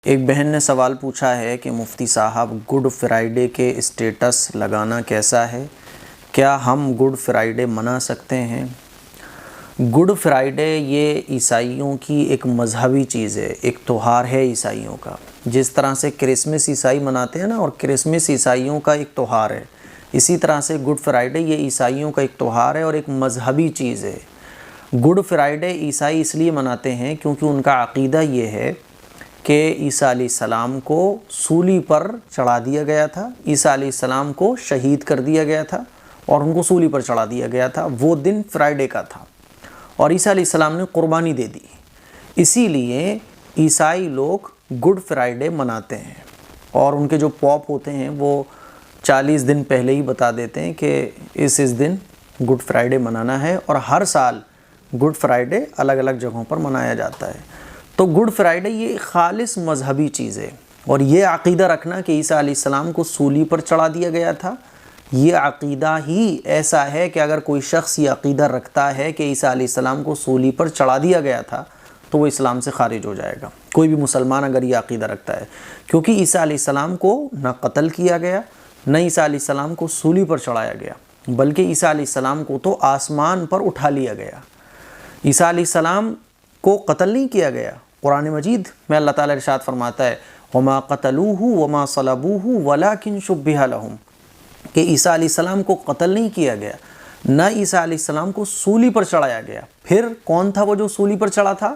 ایک بہن نے سوال پوچھا ہے کہ مفتی صاحب گڈ فرائیڈے کے اسٹیٹس لگانا کیسا ہے؟ کیا ہم گڈ فرائیڈے منا سکتے ہیں؟ گڈ فرائیڈے یہ عیسائیوں کی ایک مذہبی چیز ہے، ایک تہوار ہے عیسائیوں کا۔ جس طرح سے کرسمس عیسائی مناتے ہیں نا، اور کرسمس عیسائیوں کا ایک تہوار ہے، اسی طرح سے گڈ فرائیڈے یہ عیسائیوں کا ایک تہوار ہے اور ایک مذہبی چیز ہے۔ گڈ فرائیڈے عیسائی اس لیے مناتے ہیں کیونکہ ان کا عقیدہ یہ ہے کہ عیسیٰ علیہ السلام کو سولی پر چڑھا دیا گیا تھا، عیسیٰ علیہ السلام کو شہید کر دیا گیا تھا اور ان کو سولی پر چڑھا دیا گیا تھا۔ وہ دن فرائیڈے کا تھا اور عیسیٰ علیہ السلام نے قربانی دے دی، اسی لیے عیسائی لوگ گڈ فرائیڈے مناتے ہیں۔ اور ان کے جو پوپ ہوتے ہیں وہ 40 دن پہلے ہی بتا دیتے ہیں کہ اس دن گڈ فرائیڈے منانا ہے، اور ہر سال گڈ فرائیڈے الگ الگ جگہوں پر منایا جاتا ہے۔ تو گڈ فرائیڈے یہ خالص مذہبی چیز ہے، اور یہ عقیدہ رکھنا کہ عیسیٰ علیہ السلام کو سولی پر چڑھا دیا گیا تھا، یہ عقیدہ ہی ایسا ہے کہ اگر کوئی شخص یہ عقیدہ رکھتا ہے کہ عیسیٰ علیہ السلام کو سولی پر چڑھا دیا گیا تھا تو وہ اسلام سے خارج ہو جائے گا۔ کوئی بھی مسلمان اگر یہ عقیدہ رکھتا ہے، کیونکہ عیسیٰ علیہ السلام کو نہ قتل کیا گیا، نہ عیسیٰ علیہ السلام کو سولی پر چڑھایا گیا، بلکہ عیسیٰ علیہ السلام کو تو آسمان پر اٹھا لیا گیا۔ عیسیٰ علیہ السلام کو قتل نہیں کیا گیا۔ قرآن مجید میں اللہ تعالیٰ ارشاد فرماتا ہے وَمَا قَتَلُوهُ وَمَا صَلَبُوهُ وَلَكِنْ شُبِّهَ لَهُمْ، کہ عیسیٰ علیہ السلام کو قتل نہیں کیا گیا، نہ عیسیٰ علیہ السلام کو سولی پر چڑھایا گیا۔ پھر کون تھا وہ جو سولی پر چڑھا تھا؟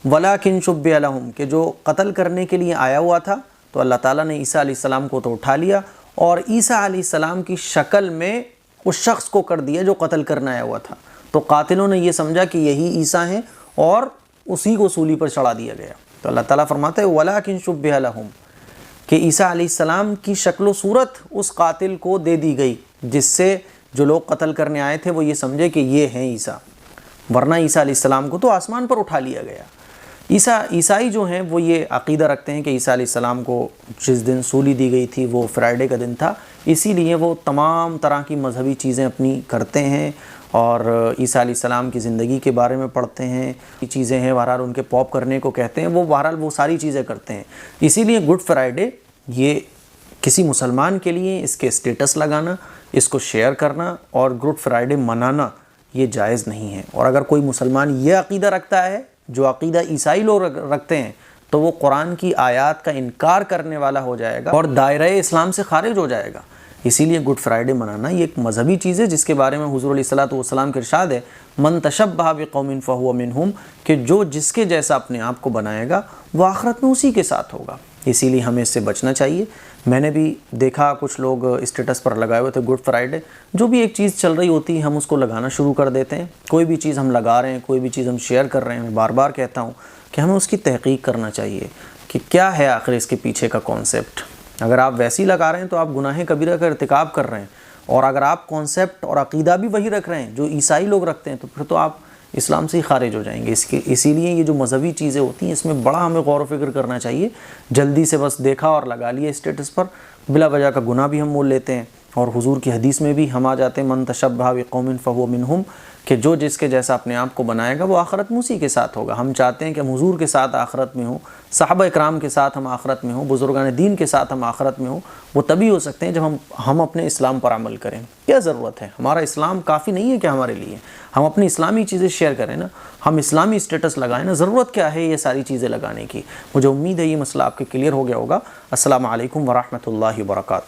وَلَكِنْ شُبِّهَ لَهُمْ، کہ جو قتل کرنے کے لیے آیا ہوا تھا، تو اللہ تعالیٰ نے عیسیٰ علیہ السلام کو تو اٹھا لیا اور عیسیٰ علیہ السلام کی شکل میں اس شخص کو کر دیا جو قتل کرنا آیا ہوا تھا۔ تو قاتلوں نے یہ سمجھا کہ یہی عیسیٰ ہیں اور اسی کو سولی پر چڑھا دیا گیا۔ تو اللہ تعالیٰ فرماتا ہے وَلَكِنْ شُبِّهَ لَهُمْ، کہ عیسیٰ علیہ السلام کی شکل و صورت اس قاتل کو دے دی گئی، جس سے جو لوگ قتل کرنے آئے تھے وہ یہ سمجھے کہ یہ ہیں عیسیٰ، ورنہ عیسیٰ علیہ السلام کو تو آسمان پر اٹھا لیا گیا۔ عیسائی جو ہیں وہ یہ عقیدہ رکھتے ہیں کہ عیسیٰ علیہ السلام کو جس دن سولی دی گئی تھی وہ فرائیڈے کا دن تھا، اسی لیے وہ تمام طرح کی مذہبی چیزیں اپنی کرتے ہیں اور عیسیٰ علیہ السلام کی زندگی کے بارے میں پڑھتے ہیں۔ یہ چیزیں ہیں بہرحال ان کے پوپ کرنے کو کہتے ہیں، وہ بہرحال وہ ساری چیزیں کرتے ہیں۔ اسی لیے گڈ فرائیڈے یہ کسی مسلمان کے لیے اس کے اسٹیٹس لگانا، اس کو شیئر کرنا اور گڈ فرائیڈے منانا یہ جائز نہیں ہے۔ اور اگر کوئی مسلمان یہ عقیدہ رکھتا ہے جو عقیدہ عیسائی لوگ رکھتے ہیں، تو وہ قرآن کی آیات کا انکار کرنے والا ہو جائے گا اور دائرہ اسلام سے خارج ہو جائے گا۔ اسی لیے گڈ فرائیڈے منانا یہ ایک مذہبی چیز ہے جس کے بارے میں حضور علیہ الصلوۃ والسلام کا ارشاد ہے من تشبہ بقوم فہو منہم، کہ جو جس کے جیسا اپنے آپ کو بنائے گا وہ آخرت میں اسی کے ساتھ ہوگا۔ اسی لیے ہمیں اس سے بچنا چاہیے۔ میں نے بھی دیکھا کچھ لوگ اسٹیٹس پر لگائے ہوئے تھے گڈ فرائیڈے، جو بھی ایک چیز چل رہی ہوتی ہے ہم اس کو لگانا شروع کر دیتے ہیں۔ کوئی بھی چیز ہم لگا رہے ہیں، کوئی بھی چیز ہم شیئر کر رہے ہیں، میں بار بار کہتا ہوں کہ ہمیں اس کی تحقیق کرنا چاہیے کہ کیا ہے آخر اس کے پیچھے کا کانسیپٹ۔ اگر آپ ویسی لگا رہے ہیں تو آپ گناہ کبیرہ کا ارتکاب کر رہے ہیں، اور اگر آپ کانسیپٹ اور عقیدہ بھی وہی رکھ رہے ہیں جو عیسائی لوگ رکھتے ہیں، تو پھر تو آپ اسلام سے ہی خارج ہو جائیں گے۔ اسی لیے یہ جو مذہبی چیزیں ہوتی ہیں اس میں بڑا ہمیں غور و فکر کرنا چاہیے۔ جلدی سے بس دیکھا اور لگا لیا اسٹیٹس پر، بلا وجہ کا گناہ بھی ہم مول لیتے ہیں۔ اور حضور کی حدیث میں بھی ہم آ جاتے ہیں من تشبہ بقوم فہو منہم، کہ جو جس کے جیسا اپنے آپ کو بنائے گا وہ آخرت میں اسی کے ساتھ ہوگا۔ ہم چاہتے ہیں کہ ہم حضور کے ساتھ آخرت میں ہوں، صحابہ اکرام کے ساتھ ہم آخرت میں ہوں، بزرگان دین کے ساتھ ہم آخرت میں ہوں۔ وہ تبھی ہو سکتے ہیں جب ہم اپنے اسلام پر عمل کریں۔ کیا ضرورت ہے؟ ہمارا اسلام کافی نہیں ہے کہ ہمارے لیے ہم اپنی اسلامی چیزیں شیئر کریں نا، ہم اسلامی اسٹیٹس لگائیں نا۔ ضرورت کیا ہے یہ ساری چیزیں لگانے کی؟ مجھے امید ہے یہ مسئلہ آپ کے کلیئر ہو گیا ہوگا۔ السلام علیکم ورحمۃ اللہ وبرکاتہ۔